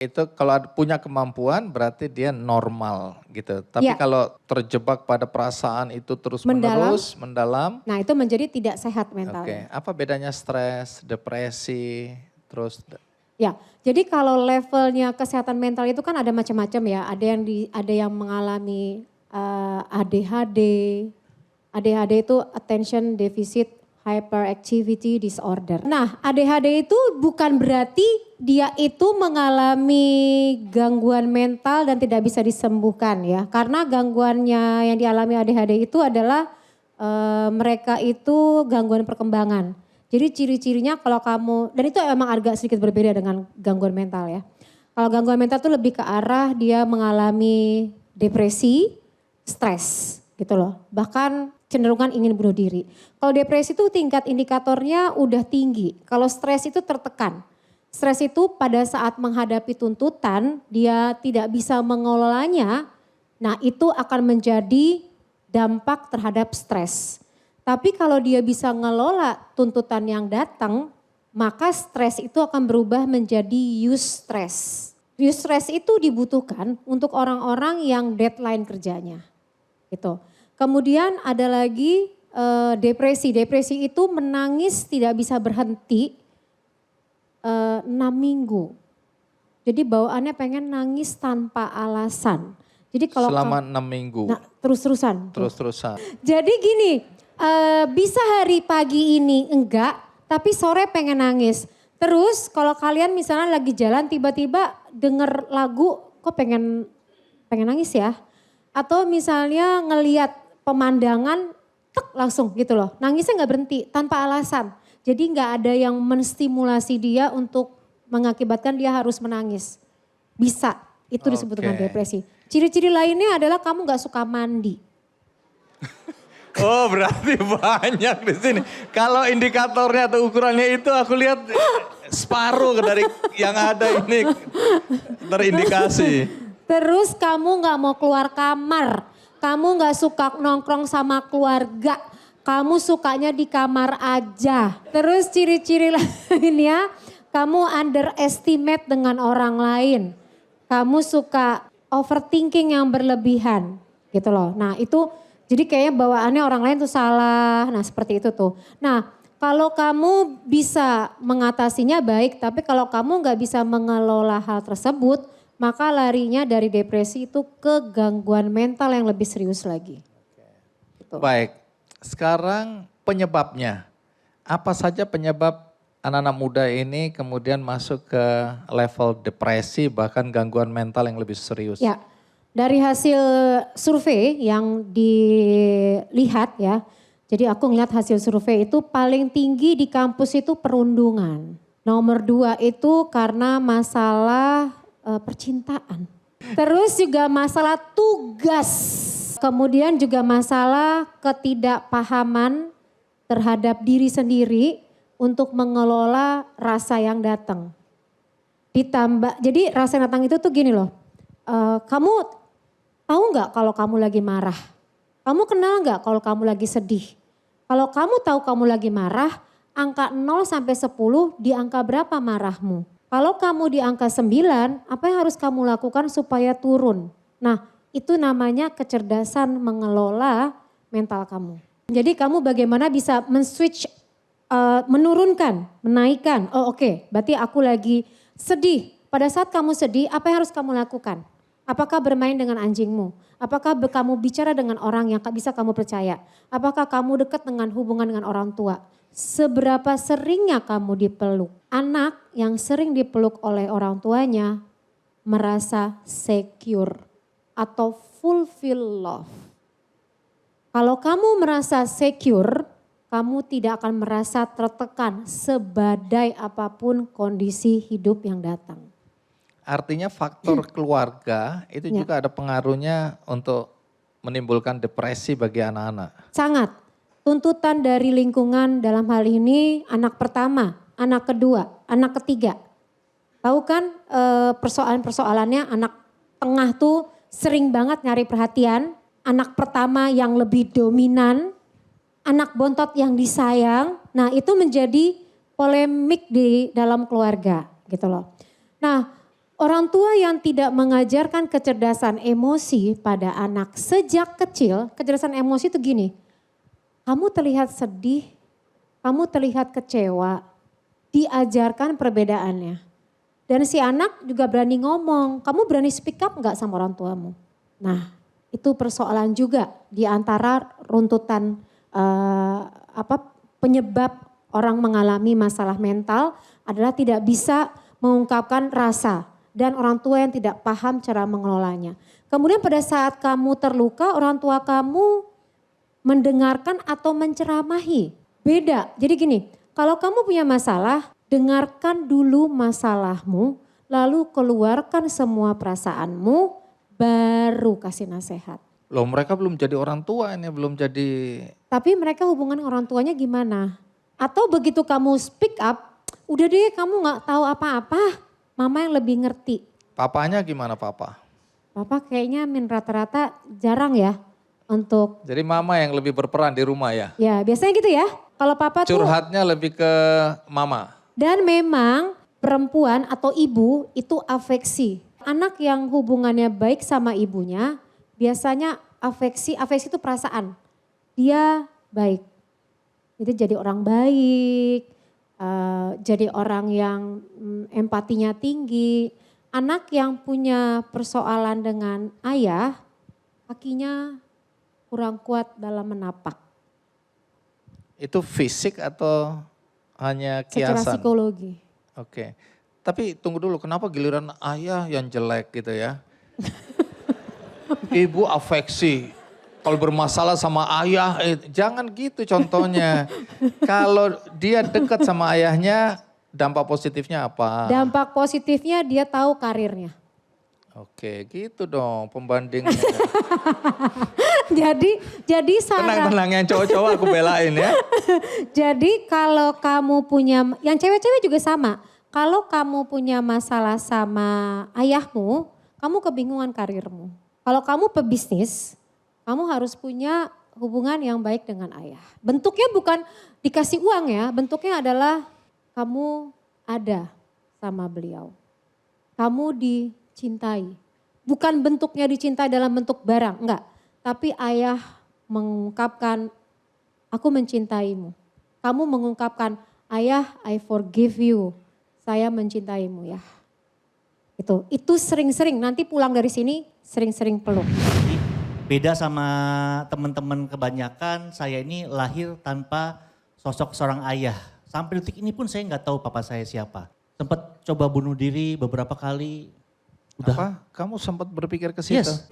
Itu kalau punya kemampuan berarti dia normal gitu. Tapi Ya. kalau terjebak pada perasaan itu terus menerus, mendalam. Nah itu menjadi tidak sehat Oke, mentalnya. apa bedanya stres, depresi, terus Ya, jadi kalau levelnya kesehatan mental itu kan ada macam-macam ya. Ada yang mengalami ADHD. ADHD itu Attention Deficit Hyperactivity Disorder. Nah, ADHD itu bukan berarti dia itu mengalami gangguan mental dan tidak bisa disembuhkan ya. Karena gangguannya yang dialami ADHD itu adalah mereka itu gangguan perkembangan. Jadi ciri-cirinya kalau kamu, dan itu emang agak sedikit berbeda dengan gangguan mental ya. Kalau gangguan mental itu lebih ke arah dia mengalami depresi, stres gitu loh. Bahkan cenderungan ingin bunuh diri. Kalau depresi itu tingkat indikatornya udah tinggi. Kalau stres itu tertekan. Stres itu pada saat menghadapi tuntutan dia tidak bisa mengelolanya. Nah itu akan menjadi dampak terhadap stres. Tapi kalau dia bisa ngelola tuntutan yang datang, maka stres itu akan berubah menjadi eustress. Eustress itu dibutuhkan untuk orang-orang yang deadline kerjanya. Gitu. Kemudian ada lagi depresi. Depresi itu menangis tidak bisa berhenti 6 minggu. Jadi bawaannya pengen nangis tanpa alasan. Jadi kalau selama 6 minggu. Nah, terus-terusan. Terus-terusan. Jadi gini, bisa hari pagi ini enggak, tapi sore pengen nangis. Terus kalau kalian misalnya lagi jalan tiba-tiba denger lagu kok pengen nangis ya. Atau misalnya ngeliat pemandangan tek langsung gitu loh. Nangisnya nggak berhenti tanpa alasan. Jadi nggak ada yang menstimulasi dia untuk mengakibatkan dia harus menangis. Bisa, itu disebut dengan depresi. Ciri-ciri lainnya adalah kamu nggak suka mandi. Oh berarti banyak di sini. Kalau indikatornya atau ukurannya itu aku lihat separuh dari yang ada ini terindikasi. Terus kamu nggak mau keluar kamar. Kamu nggak suka nongkrong sama keluarga. Kamu sukanya di kamar aja. Terus ciri-ciri lainnya kamu underestimate dengan orang lain. Kamu suka overthinking yang berlebihan gitu loh. Nah itu jadi kayaknya bawaannya orang lain tuh salah. Nah seperti itu tuh. Nah kalau kamu bisa mengatasinya baik. Tapi kalau kamu nggak bisa mengelola hal tersebut. Maka larinya dari depresi itu ke gangguan mental yang lebih serius lagi. Gitu. Baik, sekarang penyebabnya. Apa saja penyebab anak-anak muda ini kemudian masuk ke level depresi bahkan gangguan mental yang lebih serius? Ya, dari hasil survei yang dilihat ya. Jadi aku ngeliat hasil survei itu paling tinggi di kampus itu perundungan. Nomor 2 itu karena masalah percintaan. Terus juga masalah tugas. Kemudian juga masalah ketidakpahaman terhadap diri sendiri untuk mengelola rasa yang datang. Ditambah, jadi rasa yang datang itu tuh gini loh. Kamu tahu nggak kalau kamu lagi marah? Kamu kenal nggak kalau kamu lagi sedih? Kalau kamu tahu kamu lagi marah, angka 0 sampai 10 di angka berapa marahmu? Kalau kamu di angka 9, apa yang harus kamu lakukan supaya turun? Nah, itu namanya kecerdasan mengelola mental kamu. Jadi kamu bagaimana bisa men-switch, menurunkan, menaikkan. Oh oke, berarti aku lagi sedih. Pada saat kamu sedih, apa yang harus kamu lakukan? Apakah bermain dengan anjingmu? Apakah kamu bicara dengan orang yang bisa kamu percaya? Apakah kamu dekat dengan hubungan dengan orang tua? Seberapa seringnya kamu dipeluk? Anak yang sering dipeluk oleh orang tuanya merasa secure atau fulfill love. Kalau kamu merasa secure, kamu tidak akan merasa tertekan sebadai apapun kondisi hidup yang datang. Artinya faktor keluarga itu juga ada pengaruhnya untuk menimbulkan depresi bagi anak-anak. Sangat. Tuntutan dari lingkungan dalam hal ini anak pertama, anak kedua, anak ketiga. Tahu kan persoalan-persoalannya anak tengah tuh sering banget nyari perhatian. Anak pertama yang lebih dominan, anak bontot yang disayang. Nah itu menjadi polemik di dalam keluarga gitu loh. Nah Orang tua yang tidak mengajarkan kecerdasan emosi pada anak sejak kecil, kecerdasan emosi itu gini, kamu terlihat sedih, kamu terlihat kecewa, diajarkan perbedaannya. Dan si anak juga berani ngomong, kamu berani speak up gak sama orang tuamu? Nah itu persoalan juga di antara runtutan penyebab orang mengalami masalah mental adalah tidak bisa mengungkapkan rasa. Dan orang tua yang tidak paham cara mengelolanya. Kemudian pada saat kamu terluka, orang tua kamu mendengarkan atau menceramahi. Beda, jadi gini, kalau kamu punya masalah, dengarkan dulu masalahmu, lalu keluarkan semua perasaanmu, baru kasih nasihat. Loh mereka belum jadi orang tua ini, belum jadi... Tapi mereka hubungan orang tuanya gimana? Atau begitu kamu speak up, udah deh kamu gak tahu apa-apa. Mama yang lebih ngerti. Papanya gimana papa? Papa kayaknya rata-rata jarang ya untuk. Jadi mama yang lebih berperan di rumah ya? Ya biasanya gitu ya. Kalau papa Curhatnya lebih ke mama? Dan memang perempuan atau ibu itu afeksi. Anak yang hubungannya baik sama ibunya biasanya afeksi itu perasaan. Dia baik. Jadi jadi orang baik. Jadi orang yang empatinya tinggi. Anak yang punya persoalan dengan ayah, kakinya kurang kuat dalam menapak. Itu fisik atau hanya kiasan? Secara psikologi. Oke. Tapi tunggu dulu, kenapa giliran ayah yang jelek gitu ya? Ibu afeksi. Kalau bermasalah sama ayah, jangan gitu contohnya. Kalau dia dekat sama ayahnya, dampak positifnya apa? Dampak positifnya dia tahu karirnya. Oke, gitu dong pembandingnya. jadi Sarah. Tenang yang cowok-cowok aku belain ya. Jadi kalau kamu punya, yang cewek-cewek juga sama. Kalau kamu punya masalah sama ayahmu, kamu kebingungan karirmu. Kalau kamu pebisnis, kamu harus punya hubungan yang baik dengan ayah. Bentuknya bukan dikasih uang ya, bentuknya adalah kamu ada sama beliau. Kamu dicintai. Bukan bentuknya dicintai dalam bentuk barang, enggak. Tapi ayah mengungkapkan, aku mencintaimu. Kamu mengungkapkan, ayah I forgive you. Saya mencintaimu ya. Itu sering-sering, nanti pulang dari sini sering-sering peluk. Beda sama teman-teman kebanyakan, saya ini lahir tanpa sosok seorang ayah. Sampai detik ini pun saya nggak tahu papa saya siapa. Sempat coba bunuh diri beberapa kali. Apa? Kamu sempat berpikir ke situ? Yes.